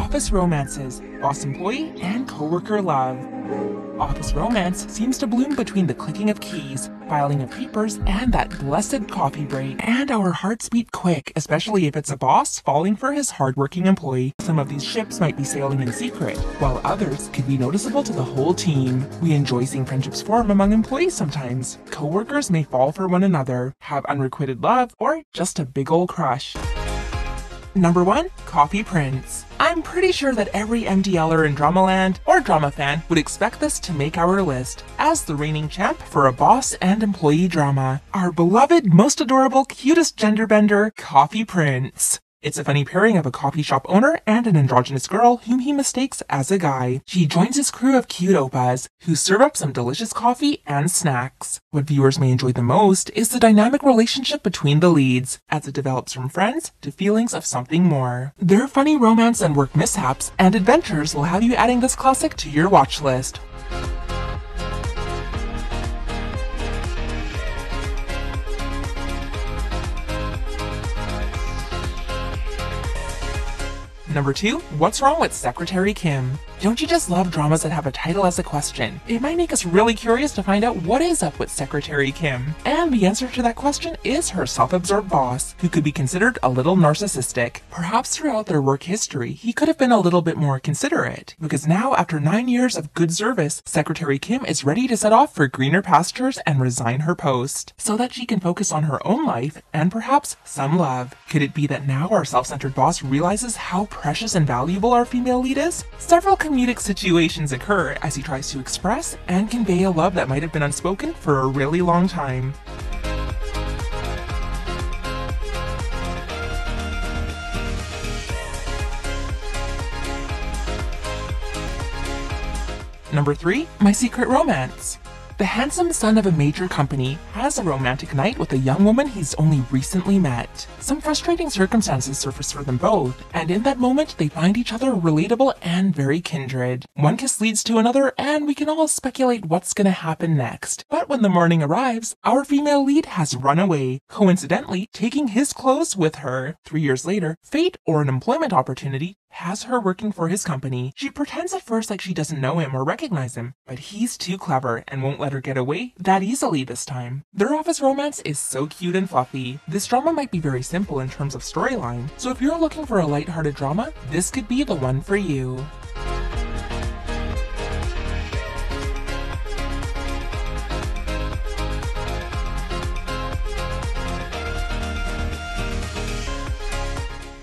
Office romances, boss employee, and coworker love. Office romance seems to bloom between the clicking of keys, filing of papers, and that blessed coffee break. And our hearts beat quick, especially if it's a boss falling for his hardworking employee. Some of these ships might be sailing in secret, while others could be noticeable to the whole team. We enjoy seeing friendships form among employees sometimes. Coworkers may fall for one another, have unrequited love, or just a big ol' crush. Number 1. Coffee Prince. I'm pretty sure that every MDLer in Dramaland or drama fan would expect this to make our list as the reigning champ for a boss and employee drama. Our beloved, most adorable, cutest gender bender, Coffee Prince. It's a funny pairing of a coffee shop owner and an androgynous girl whom he mistakes as a guy. She joins his crew of cute oppas who serve up some delicious coffee and snacks. What viewers may enjoy the most is the dynamic relationship between the leads, as it develops from friends to feelings of something more. Their funny romance and work mishaps and adventures will have you adding this classic to your watch list. Number 2. What's wrong with Secretary Kim? Don't you just love dramas that have a title as a question? It might make us really curious to find out what is up with Secretary Kim. And the answer to that question is her self-absorbed boss, who could be considered a little narcissistic. Perhaps throughout their work history, he could have been a little bit more considerate, because now after 9 years of good service, Secretary Kim is ready to set off for greener pastures and resign her post, so that she can focus on her own life and perhaps some love. Could it be that now our self-centered boss realizes how precious and valuable our female lead is? Several comedic situations occur as he tries to express and convey a love that might have been unspoken for a really long time. Number 3. My Secret Romance. The handsome son of a major company has a romantic night with a young woman he's only recently met. Some frustrating circumstances surface for them both, and in that moment they find each other relatable and very kindred. One kiss leads to another, and we can all speculate what's gonna happen next. But when the morning arrives, our female lead has run away, coincidentally taking his clothes with her. 3 years later, fate or an employment opportunity has her working for his company. She pretends at first like she doesn't know him or recognize him, but he's too clever and won't let her get away that easily this time. Their office romance is so cute and fluffy. This drama might be very simple in terms of storyline, so if you're looking for a lighthearted drama, this could be the one for you.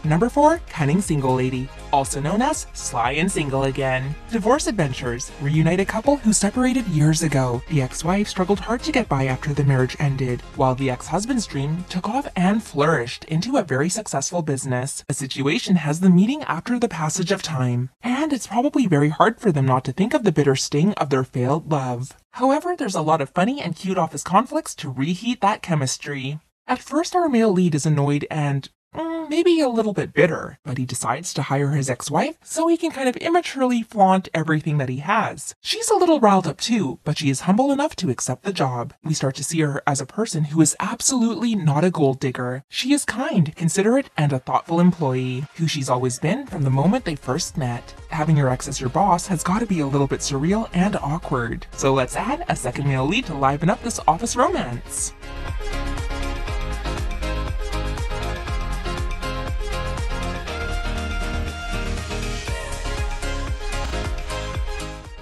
Number 4. Cunning Single Lady, also known as Sly and Single Again. Divorce adventures reunite a couple who separated years ago. The ex-wife struggled hard to get by after the marriage ended, while the ex-husband's dream took off and flourished into a very successful business. A situation has them meeting after the passage of time, and it's probably very hard for them not to think of the bitter sting of their failed love. However, there's a lot of funny and cute office conflicts to reheat that chemistry. At first, our male lead is annoyed and maybe a little bit bitter, but he decides to hire his ex-wife so he can kind of immaturely flaunt everything that he has. She's a little riled up too, but she is humble enough to accept the job. We start to see her as a person who is absolutely not a gold digger. She is kind, considerate, and a thoughtful employee, who she's always been from the moment they first met. Having your ex as your boss has got to be a little bit surreal and awkward. So let's add a second male lead to liven up this office romance.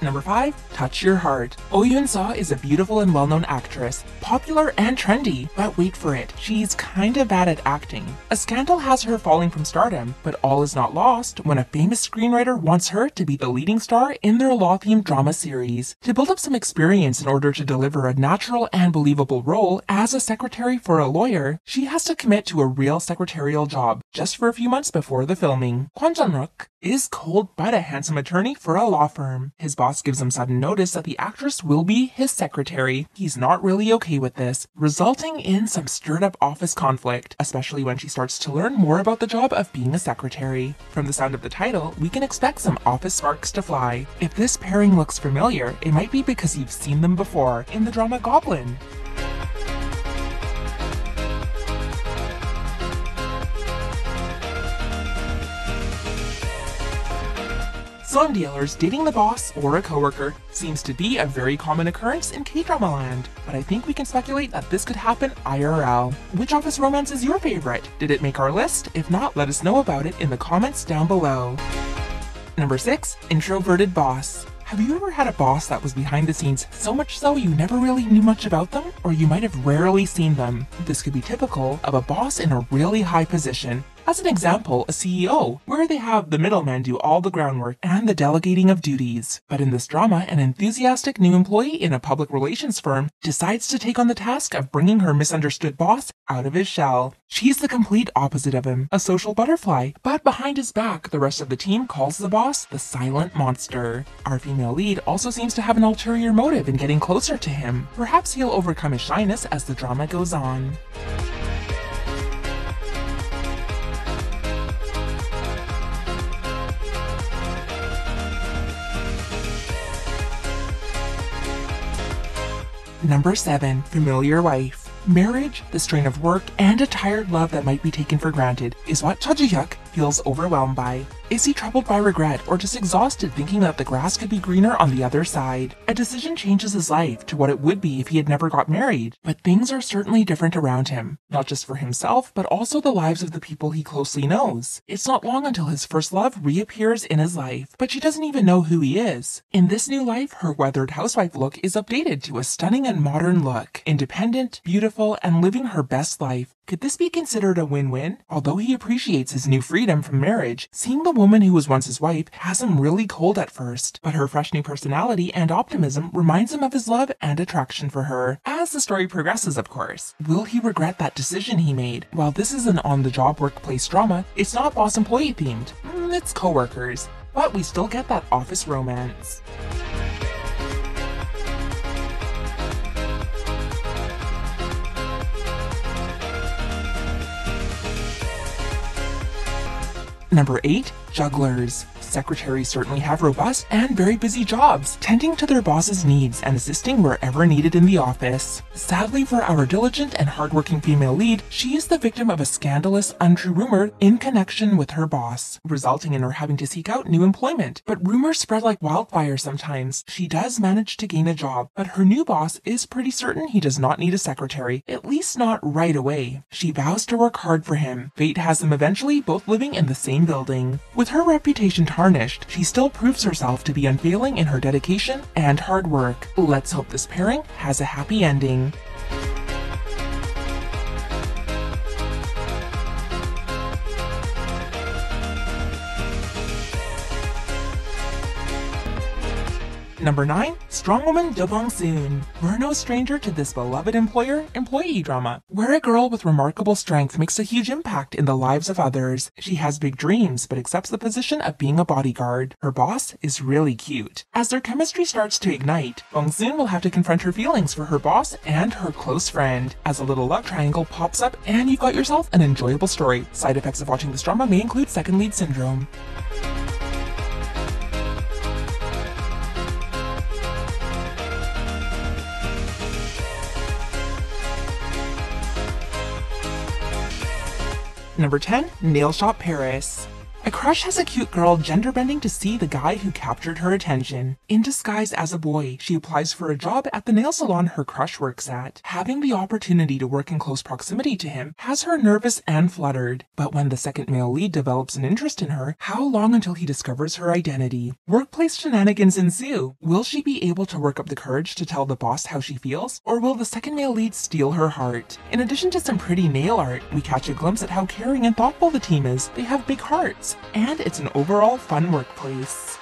Number 5. Touch Your Heart. Oh Yoon-seo is a beautiful and well-known actress, popular and trendy, but wait for it, she's kinda bad at acting. A scandal has her falling from stardom, but all is not lost when a famous screenwriter wants her to be the leading star in their law-themed drama series. To build up some experience in order to deliver a natural and believable role as a secretary for a lawyer, she has to commit to a real secretarial job just for a few months before the filming. Kwon Jun-ruk is cold but a handsome attorney for a law firm. His boss gives him sudden notice that the actress will be his secretary. He's not really okay with this, resulting in some stirred up office conflict, especially when she starts to learn more about the job of being a secretary. From the sound of the title, we can expect some office sparks to fly. If this pairing looks familiar, it might be because you've seen them before in the drama Goblin. Some dealers dating the boss or a coworker seems to be a very common occurrence in K-drama land, but I think we can speculate that this could happen IRL. Which office romance is your favorite? Did it make our list? If not, let us know about it in the comments down below. Number 6. Introverted Boss. Have you ever had a boss that was behind the scenes, so much so you never really knew much about them, or you might have rarely seen them? This could be typical of a boss in a really high position. As an example, a CEO, where they have the middleman do all the groundwork and the delegating of duties. But in this drama, an enthusiastic new employee in a public relations firm decides to take on the task of bringing her misunderstood boss out of his shell. She's the complete opposite of him, a social butterfly, but behind his back, the rest of the team calls the boss the silent monster. Our female lead also seems to have an ulterior motive in getting closer to him. Perhaps he'll overcome his shyness as the drama goes on. Number 7. Familiar Wife. Marriage, the strain of work, and a tired love that might be taken for granted is what Cha Ji-hyuk feels overwhelmed by. Is he troubled by regret or just exhausted thinking that the grass could be greener on the other side? A decision changes his life to what it would be if he had never got married, but things are certainly different around him, not just for himself, but also the lives of the people he closely knows. It's not long until his first love reappears in his life, but she doesn't even know who he is. In this new life, her weathered housewife look is updated to a stunning and modern look, independent, beautiful, and living her best life. Could this be considered a win-win? Although he appreciates his new freedom from marriage, seeing the woman who was once his wife has him really cold at first, but her fresh new personality and optimism reminds him of his love and attraction for her. As the story progresses, of course, will he regret that decision he made? While this is an on-the-job workplace drama, it's not boss-employee themed. It's co-workers, but we still get that office romance. Number 8. Jugglers. Secretaries certainly have robust and very busy jobs, tending to their boss's needs and assisting wherever needed in the office. Sadly for our diligent and hardworking female lead, she is the victim of a scandalous, untrue rumor in connection with her boss, resulting in her having to seek out new employment. But rumors spread like wildfire sometimes. She does manage to gain a job, but her new boss is pretty certain he does not need a secretary, at least not right away. She vows to work hard for him. Fate has them eventually both living in the same building. With her reputation tarnished, she still proves herself to be unfailing in her dedication and hard work. Let's hope this pairing has a happy ending. Number 9. Strong woman Do Bong-soon. We're no stranger to this beloved employer-employee drama, where a girl with remarkable strength makes a huge impact in the lives of others. She has big dreams, but accepts the position of being a bodyguard. Her boss is really cute. As their chemistry starts to ignite, Bong-soon will have to confront her feelings for her boss and her close friend, as a little love triangle pops up and you've got yourself an enjoyable story. Side effects of watching this drama may include second lead syndrome. Number 10. Nail Shop Paris. A crush has a cute girl gender bending to see the guy who captured her attention. In disguise as a boy, she applies for a job at the nail salon her crush works at. Having the opportunity to work in close proximity to him has her nervous and fluttered. But when the second male lead develops an interest in her, how long until he discovers her identity? Workplace shenanigans ensue. Will she be able to work up the courage to tell the boss how she feels? Or will the second male lead steal her heart? In addition to some pretty nail art, we catch a glimpse at how caring and thoughtful the team is. They have big hearts. And it's an overall fun workplace.